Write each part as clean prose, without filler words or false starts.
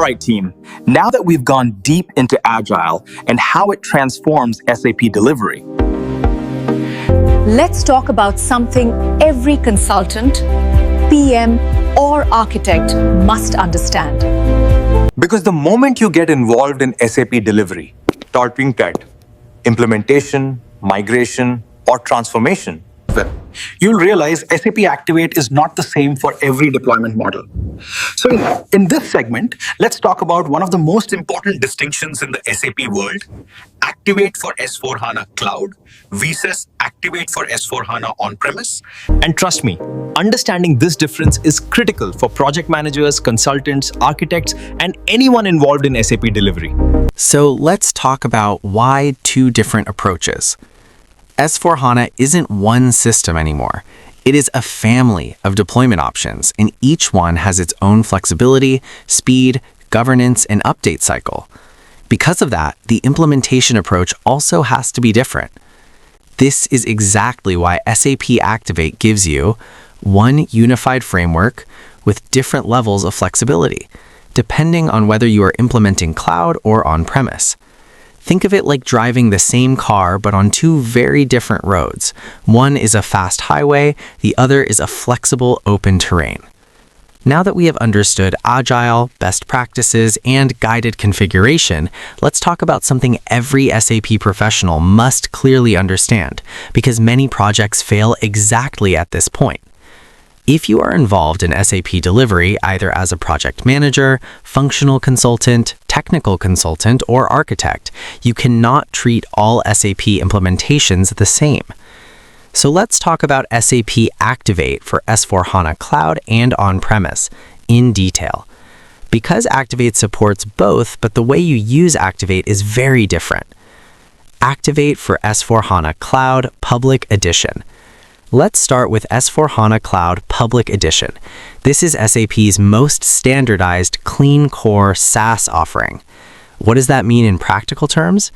All right, team. Now that we've gone deep into Agile and how it transforms SAP delivery, let's talk about something every consultant, PM, or architect must understand. because the moment you get involved in SAP delivery, starting at implementation, migration, or transformation, you'll realize SAP Activate is not the same for every deployment model. So in this segment, let's talk about one of the most important distinctions in the SAP world: Activate for S/4HANA Cloud versus Activate for S/4HANA On-Premise. And trust me, understanding this difference is critical for project managers, consultants, architects, and anyone involved in SAP delivery. So let's talk about why two different approaches. S/4HANA isn't one system anymore. It is a family of deployment options, and each one has its own flexibility, speed, governance, and update cycle. Because of that, the implementation approach also has to be different. This is exactly why SAP Activate gives you one unified framework with different levels of flexibility, depending on whether you are implementing cloud or on-premise. Think of it like driving the same car but on two very different roads. One is a fast highway, the other is a flexible open terrain. Now that we have understood Agile, best practices, and guided configuration, let's talk about something every SAP professional must clearly understand, because many projects fail exactly at this point. If you are involved in SAP delivery, either as a project manager, functional consultant, technical consultant, or architect, you cannot treat all SAP implementations the same. So let's talk about SAP Activate for S/4HANA Cloud and On-Premise in detail. Because Activate supports both, but the way you use Activate is very different. Activate for S/4HANA Cloud Public Edition. Let's start with S/4HANA Cloud Public Edition. This is SAP's most standardized clean core SaaS offering. What does that mean in practical terms?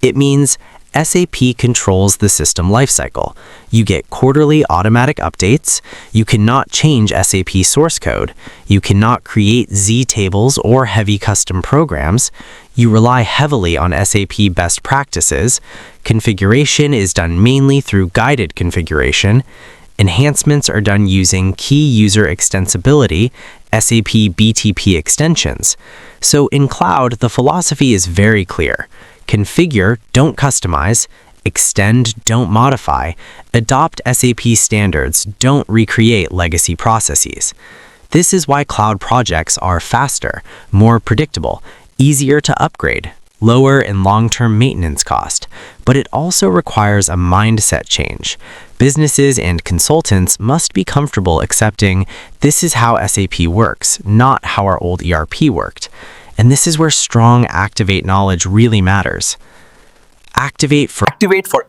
It means SAP controls the system lifecycle. You get quarterly automatic updates. You cannot change SAP source code. You cannot create Z tables or heavy custom programs. You rely heavily on SAP best practices. Configuration is done mainly through guided configuration. Enhancements are done using key user extensibility, SAP BTP extensions. So in cloud, the philosophy is very clear. Configure, don't customize. Extend, don't modify. Adopt SAP standards, don't recreate legacy processes. This is why cloud projects are faster, more predictable, easier to upgrade, lower in long-term maintenance cost. But it also requires a mindset change. Businesses and consultants must be comfortable accepting this is how SAP works, not how our old ERP worked. And this is where strong Activate knowledge really matters. Activate for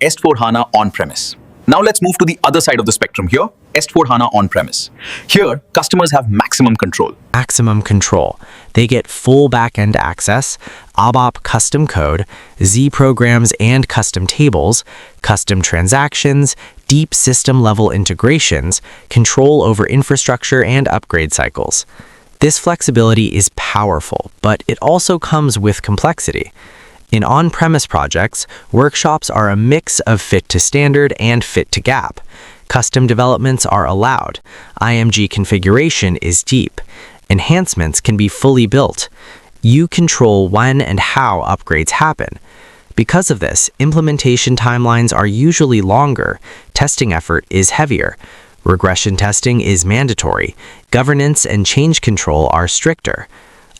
S/4HANA On-Premise. Now let's move to the other side of the spectrum here, S/4HANA On-Premise. Here, customers have maximum control. maximum control. They get full backend access, ABAP custom code, Z programs and custom tables, custom transactions, deep system-level integrations, control over infrastructure and upgrade cycles. This flexibility is powerful, but it also comes with complexity. In on-premise projects, workshops are a mix of fit to standard and fit to gap. Custom developments are allowed. IMG configuration is deep. Enhancements can be fully built. You control when and how upgrades happen. Because of this, implementation timelines are usually longer. Testing effort is heavier. Regression testing is mandatory. Governance and change control are stricter.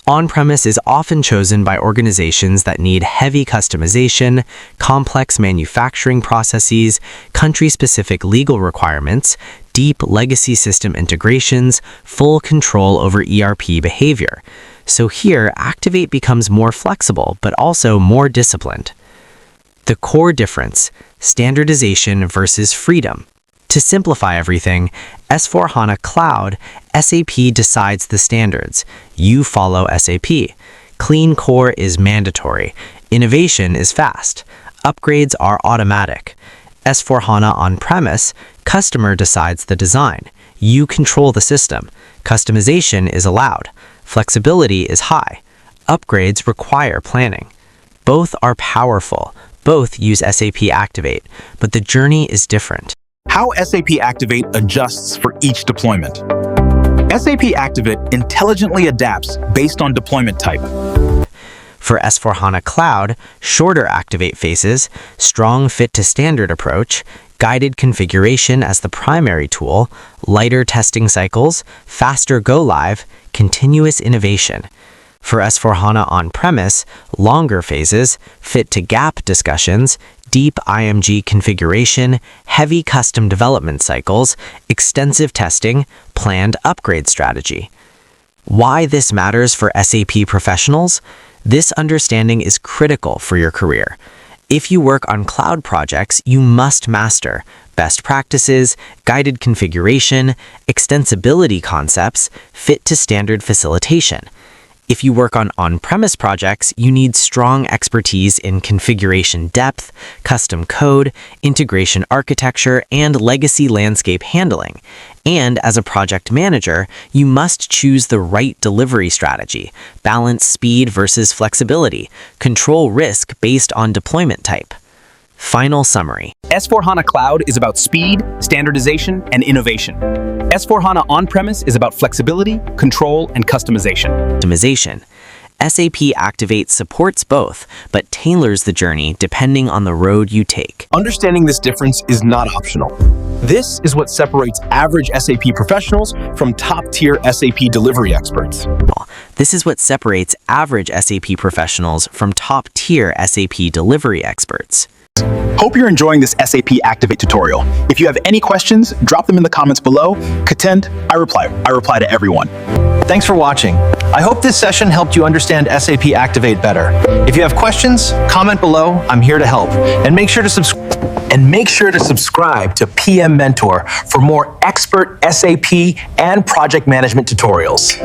On-premise is often chosen by organizations that need heavy customization, complex manufacturing processes, country-specific legal requirements, deep legacy system integrations, full control over ERP behavior. So here, Activate becomes more flexible, but also more disciplined. The core difference: standardization versus freedom. To simplify everything, S/4HANA Cloud, SAP decides the standards. You follow SAP. Clean core is mandatory. Innovation is fast. Upgrades are automatic. S/4HANA On-Premise, customer decides the design. You control the system. Customization is allowed. Flexibility is high. upgrades require planning. Both are powerful. Both use SAP Activate, but the journey is different. How SAP Activate adjusts for each deployment. SAP Activate intelligently adapts based on deployment type. For S/4HANA Cloud, shorter Activate phases, strong fit-to-standard approach, guided configuration as the primary tool, lighter testing cycles, faster go-live, continuous innovation. For S/4HANA On-Premise, longer phases, fit-to-gap discussions, deep IMG configuration, heavy custom development cycles, extensive testing, planned upgrade strategy. Why this matters for SAP professionals? This understanding is critical for your career. If you work on cloud projects, you must master best practices, guided configuration, extensibility concepts, fit-to-standard facilitation. If you work on on-premise projects, you need strong expertise in configuration depth, custom code, integration architecture, and legacy landscape handling. And as a project manager, you must choose the right delivery strategy, balance speed versus flexibility, control risk based on deployment type. Final summary. S/4HANA Cloud is about speed, standardization, and innovation. S/4HANA On-Premise is about flexibility, control, and customization. Optimization. SAP Activate supports both, but tailors the journey depending on the road you take. Understanding this difference is not optional. This is what separates average SAP professionals from top-tier SAP delivery experts. This is what separates average SAP professionals from top-tier SAP delivery experts. Hope you're enjoying this SAP Activate tutorial. If you have any questions, drop them in the comments below. Katend, I reply to everyone. Thanks for watching. I hope this session helped you understand SAP Activate better. If you have questions, comment below. I'm here to help. And make sure to subscribe to PMmentor for more expert SAP and project management tutorials.